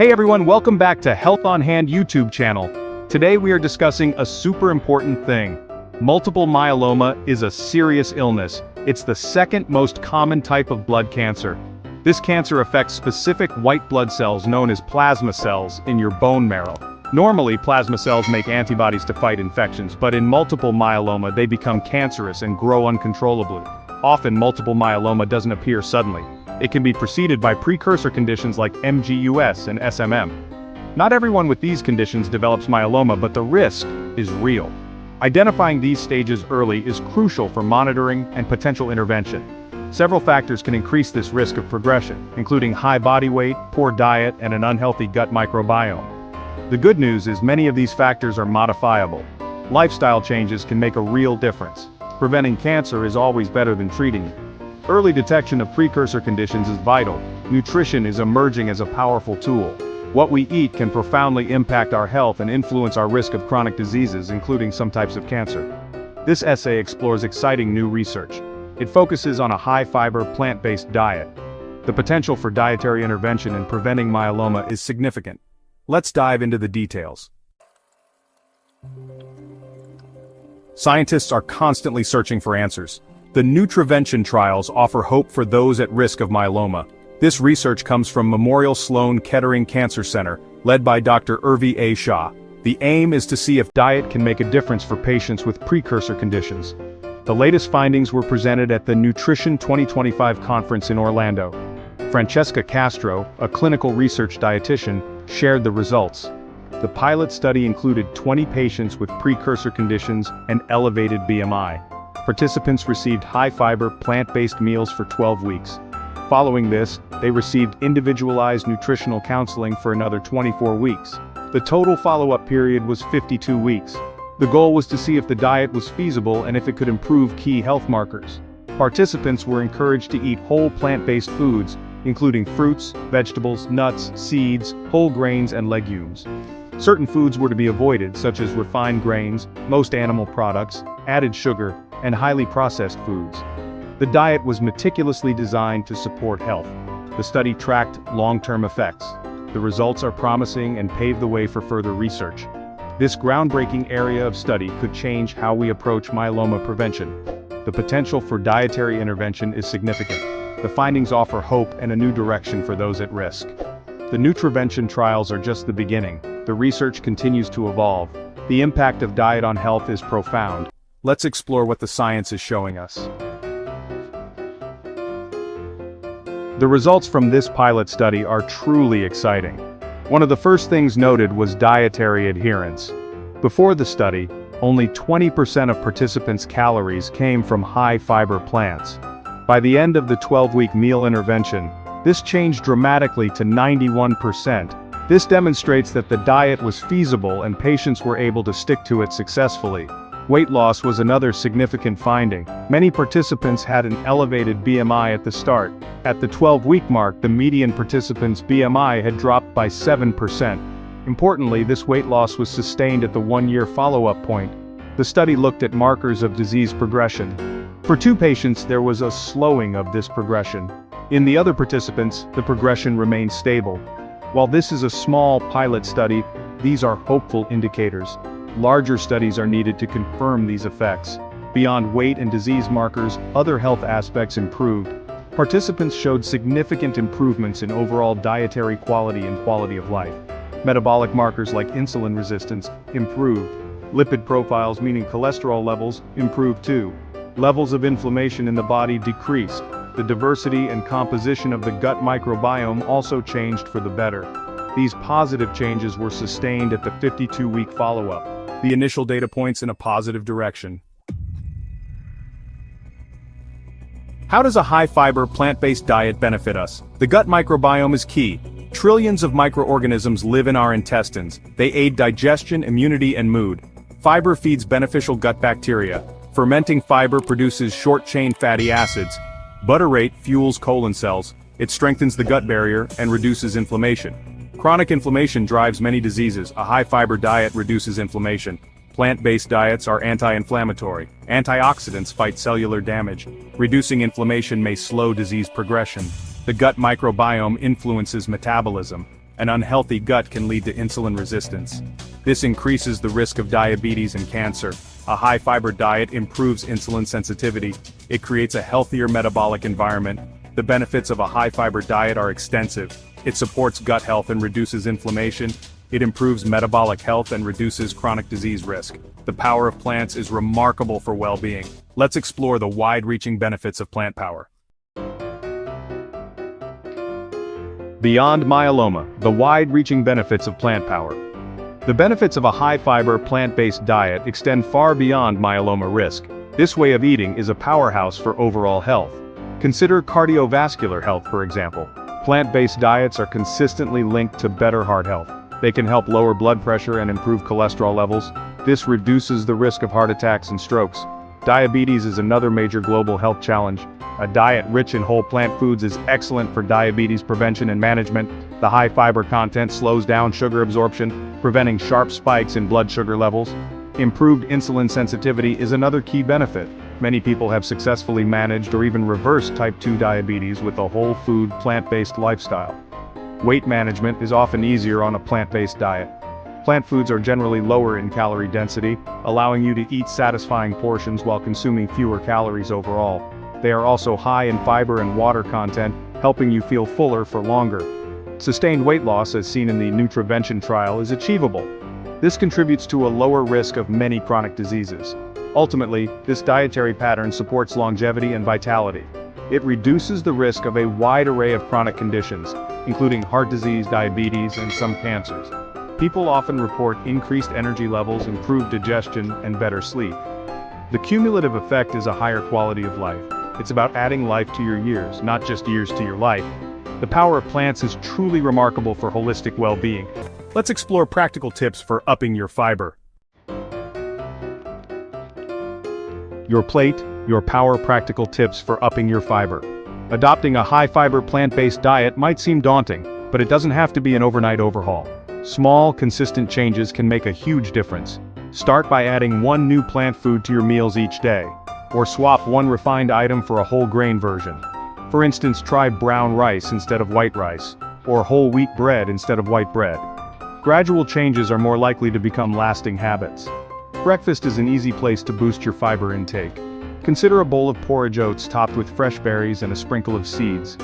Hey everyone, welcome back to Health on Hand YouTube channel. Today we are discussing a super important thing. Multiple myeloma is a serious illness. It's the second most common type of blood cancer. This cancer affects specific white blood cells known as plasma cells in your bone marrow. Normally, plasma cells make antibodies to fight infections, but in multiple myeloma they become cancerous and grow uncontrollably. Often multiple myeloma doesn't appear suddenly. It can be preceded by precursor conditions like MGUS and SMM. Not everyone with these conditions develops myeloma, but the risk is real. Identifying these stages early is crucial for monitoring and potential intervention. Several factors can increase this risk of progression, including high body weight, poor diet, and an unhealthy gut microbiome. The good news is many of these factors are modifiable. Lifestyle changes can make a real difference. Preventing cancer is always better than treating it. Early detection of precursor conditions is vital. Nutrition is emerging as a powerful tool. What we eat can profoundly impact our health and influence our risk of chronic diseases, including some types of cancer. This essay explores exciting new research. It focuses on a high-fiber, plant-based diet. The potential for dietary intervention in preventing myeloma is significant. Let's dive into the details. Scientists are constantly searching for answers. The Neutravention trials offer hope for those at risk of myeloma. This research comes from Memorial Sloan Kettering Cancer Center, led by Dr. Urvi A. Shah. The aim is to see if diet can make a difference for patients with precursor conditions. The latest findings were presented at the Nutrition 2025 conference in Orlando. Francesca Castro, a clinical research dietitian, shared the results. The pilot study included 20 patients with precursor conditions and elevated BMI. Participants received high-fiber, plant-based meals for 12 weeks. Following this, they received individualized nutritional counseling for another 24 weeks. The total follow-up period was 52 weeks. The goal was to see if the diet was feasible and if it could improve key health markers. Participants were encouraged to eat whole plant-based foods, including fruits, vegetables, nuts, seeds, whole grains, and legumes. Certain foods were to be avoided, such as refined grains, most animal products, added sugar, and highly processed foods. The diet was meticulously designed to support health. The study tracked long-term effects. The results are promising and pave the way for further research. This groundbreaking area of study could change how we approach myeloma prevention. The potential for dietary intervention is significant. The findings offer hope and a new direction for those at risk. The Neutravention trials are just the beginning. The research continues to evolve. The impact of diet on health is profound. Let's explore what the science is showing us. The results from this pilot study are truly exciting. One of the first things noted was dietary adherence. Before the study, only 20% of participants' calories came from high-fiber plants. By the end of the 12-week meal intervention, this changed dramatically to 91%. This demonstrates that the diet was feasible and patients were able to stick to it successfully. Weight loss was another significant finding. Many participants had an elevated BMI at the start. At the 12-week mark, the median participant's BMI had dropped by 7%. Importantly, this weight loss was sustained at the 1-year follow-up point. The study looked at markers of disease progression. For 2 patients, there was a slowing of this progression. In the other participants, the progression remained stable. While this is a small pilot study, these are hopeful indicators. Larger studies are needed to confirm these effects. Beyond weight and disease markers, other health aspects improved. Participants showed significant improvements in overall dietary quality and quality of life. Metabolic markers like insulin resistance improved. Lipid profiles, meaning cholesterol levels, improved too. Levels of inflammation in the body decreased. The diversity and composition of the gut microbiome also changed for the better. These positive changes were sustained at the 52-week follow-up. The initial data points in a positive direction. How does a high-fiber, plant-based diet benefit us? The gut microbiome is key. Trillions of microorganisms live in our intestines. They aid digestion, immunity, and mood. Fiber feeds beneficial gut bacteria. Fermenting fiber produces short-chain fatty acids. Butyrate fuels colon cells. It strengthens the gut barrier and reduces inflammation. Chronic inflammation drives many diseases. A high-fiber diet reduces inflammation. Plant-based diets are anti-inflammatory. Antioxidants fight cellular damage. Reducing inflammation may slow disease progression. The gut microbiome influences metabolism. An unhealthy gut can lead to insulin resistance. This increases the risk of diabetes and cancer. A high-fiber diet improves insulin sensitivity. It creates a healthier metabolic environment. The benefits of a high-fiber diet are extensive. It supports gut health and reduces inflammation. It improves metabolic health and reduces chronic disease risk. The power of plants is remarkable for well-being. Let's explore the wide-reaching benefits of plant power. Beyond myeloma, the wide-reaching benefits of plant power. The benefits of a high-fiber, plant-based diet extend far beyond myeloma risk. This way of eating is a powerhouse for overall health. Consider cardiovascular health, for example. Plant-based diets are consistently linked to better heart health. They can help lower blood pressure and improve cholesterol levels. This reduces the risk of heart attacks and strokes. Diabetes is another major global health challenge. A diet rich in whole plant foods is excellent for diabetes prevention and management. The high fiber content slows down sugar absorption, preventing sharp spikes in blood sugar levels. Improved insulin sensitivity is another key benefit. Many people have successfully managed or even reversed type 2 diabetes with a whole food, plant-based lifestyle. Weight management is often easier on a plant-based diet. Plant foods are generally lower in calorie density, allowing you to eat satisfying portions while consuming fewer calories overall. They are also high in fiber and water content, helping you feel fuller for longer. Sustained weight loss, as seen in the Neutravention trial, is achievable. This contributes to a lower risk of many chronic diseases. Ultimately, this dietary pattern supports longevity and vitality. It reduces the risk of a wide array of chronic conditions, including heart disease, diabetes, and some cancers. People often report increased energy levels, improved digestion, and better sleep. The cumulative effect is a higher quality of life. It's about adding life to your years, not just years to your life. The power of plants is truly remarkable for holistic well-being. Let's explore practical tips for upping your fiber. Your plate, your power practical tips for upping your fiber. Adopting a high-fiber plant-based diet might seem daunting, but it doesn't have to be an overnight overhaul. Small, consistent changes can make a huge difference. Start by adding one new plant food to your meals each day, or swap one refined item for a whole grain version. For instance, try brown rice instead of white rice, or whole wheat bread instead of white bread. Gradual changes are more likely to become lasting habits. Breakfast is an easy place to boost your fiber intake. Consider a bowl of porridge oats topped with fresh berries and a sprinkle of seeds.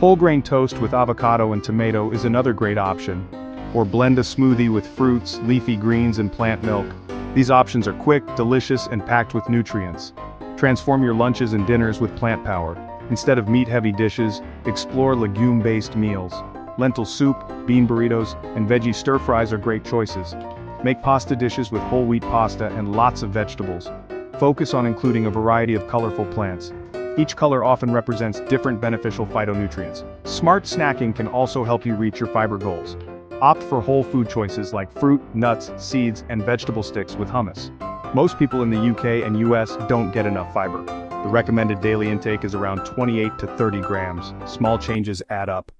Whole grain toast with avocado and tomato is another great option. Or blend a smoothie with fruits, leafy greens, and plant milk. These options are quick, delicious, and packed with nutrients. Transform your lunches and dinners with plant power. Instead of meat-heavy dishes, explore legume-based meals. Lentil soup, bean burritos, and veggie stir-fries are great choices. Make pasta dishes with whole wheat pasta and lots of vegetables. Focus on including a variety of colorful plants. Each color often represents different beneficial phytonutrients. Smart snacking can also help you reach your fiber goals. Opt for whole food choices like fruit, nuts, seeds, and vegetable sticks with hummus. Most people in the UK and US don't get enough fiber. The recommended daily intake is around 28 to 30 grams. Small changes add up.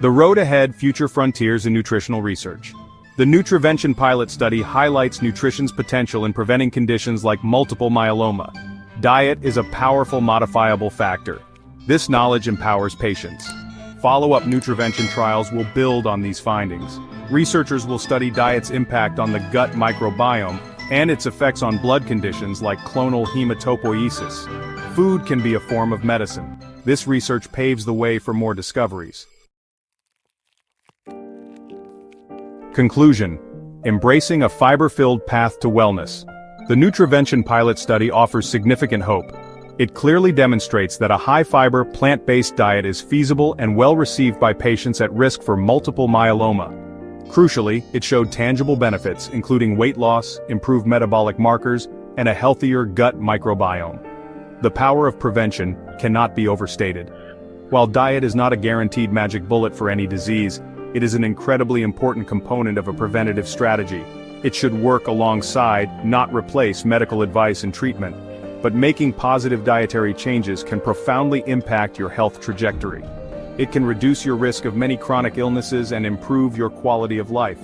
The road ahead: future frontiers in nutritional research. The Neutravention Pilot Study highlights nutrition's potential in preventing conditions like multiple myeloma. Diet is a powerful modifiable factor. This knowledge empowers patients. Follow-up Neutravention trials will build on these findings. Researchers will study diet's impact on the gut microbiome and its effects on blood conditions like clonal hematopoiesis. Food can be a form of medicine. This research paves the way for more discoveries. Conclusion: embracing a fiber-filled path to wellness. The Neutravention Pilot Study offers significant hope. It clearly demonstrates that a high-fiber, plant-based diet is feasible and well-received by patients at risk for multiple myeloma. Crucially, it showed tangible benefits, including weight loss, improved metabolic markers, and a healthier gut microbiome. The power of prevention cannot be overstated. While diet is not a guaranteed magic bullet for any disease, it is an incredibly important component of a preventative strategy. It should work alongside, not replace, medical advice and treatment. But making positive dietary changes can profoundly impact your health trajectory. It can reduce your risk of many chronic illnesses and improve your quality of life.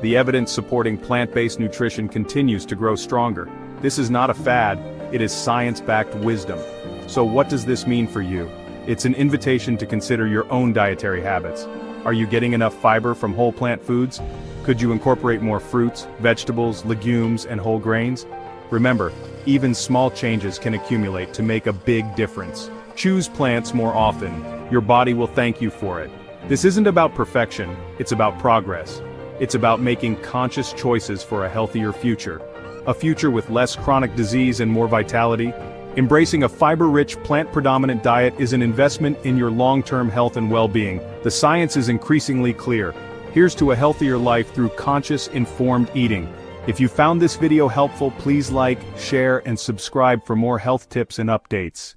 The evidence supporting plant-based nutrition continues to grow stronger. This is not a fad, it is science-backed wisdom. So what does this mean for you? It's an invitation to consider your own dietary habits. Are you getting enough fiber from whole plant foods? Could you incorporate more fruits, vegetables, legumes, and whole grains? Remember, even small changes can accumulate to make a big difference. Choose plants more often. Your body will thank you for it. This isn't about perfection, it's about progress. It's about making conscious choices for a healthier future. A future with less chronic disease and more vitality. Embracing a fiber-rich, plant-predominant diet is an investment in your long-term health and well-being. The science is increasingly clear. Here's to a healthier life through conscious, informed eating. If you found this video helpful, please like, share, and subscribe for more health tips and updates.